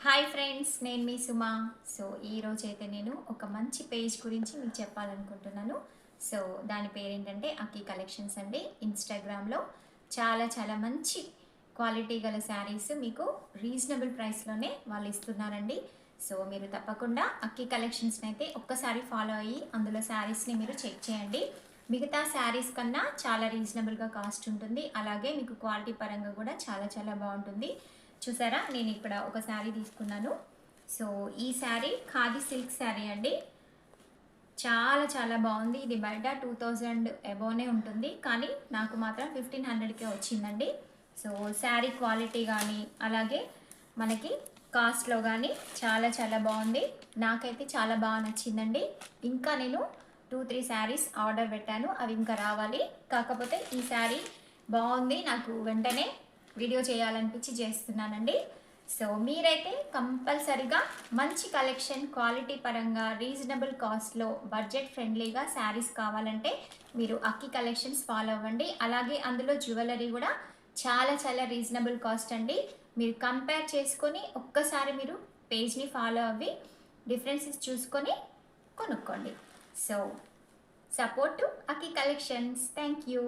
Hi friends, నేను మీ Suma. So ఈరోజు అయితే నేను ఒక మంచి పేజ్ గురించి మీకు చెప్పాలనుకుంటున్నాను. సో దాని పేరేంటంటే అక్కి కలెక్షన్స్ అండి. ఇన్స్టాగ్రామ్లో చాలా చాలా మంచి క్వాలిటీ గల శారీస్ మీకు రీజనబుల్ ప్రైస్లోనే వాళ్ళు ఇస్తున్నారండి. సో మీరు తప్పకుండా అక్కి కలెక్షన్స్ని అయితే ఒక్కసారి ఫాలో అయ్యి అందులో శారీస్ని మీరు చెక్ చేయండి. మిగతా శారీస్ కన్నా చాలా రీజనబుల్గా కాస్ట్ ఉంటుంది. అలాగే మీకు క్వాలిటీ పరంగా కూడా చాలా చాలా బాగుంటుంది. చూసారా, నేను ఇక్కడ ఒక శారీ తీసుకున్నాను. సో ఈ శారీ ఖాదీ సిల్క్ శారీ అండి. చాలా చాలా బాగుంది. ఇది బయట 2000 అబోనే ఉంటుంది, కానీ నాకు మాత్రం 1500కే వచ్చిందండి. సో శారీ క్వాలిటీ కానీ అలాగే మనకి కాస్ట్లో కానీ చాలా చాలా బాగుంది. నాకైతే చాలా బాగా నచ్చిందండి. ఇంకా నేను 2-3 శారీస్ ఆర్డర్ పెట్టాను, అవి ఇంకా రావాలి. కాకపోతే ఈ శారీ బాగుంది, నాకు వెంటనే వీడియో చేయాలనిపించి చేస్తున్నానండి. సో మీరైతే కంపల్సరిగా మంచి కలెక్షన్, క్వాలిటీ పరంగా రీజనబుల్ కాస్ట్లో బడ్జెట్ ఫ్రెండ్లీగా శారీస్ కావాలంటే మీరు అక్కి కలెక్షన్స్ ఫాలో అవ్వండి. అలాగే అందులో జ్యువెలరీ కూడా చాలా చాలా రీజనబుల్ కాస్ట్ అండి. మీరు కంపేర్ చేసుకొని ఒక్కసారి మీరు పేజ్ని ఫాలో అవ్వి డిఫరెన్సెస్ చూసుకొని కొనుక్కోండి. So support to Akki collections. Thank you.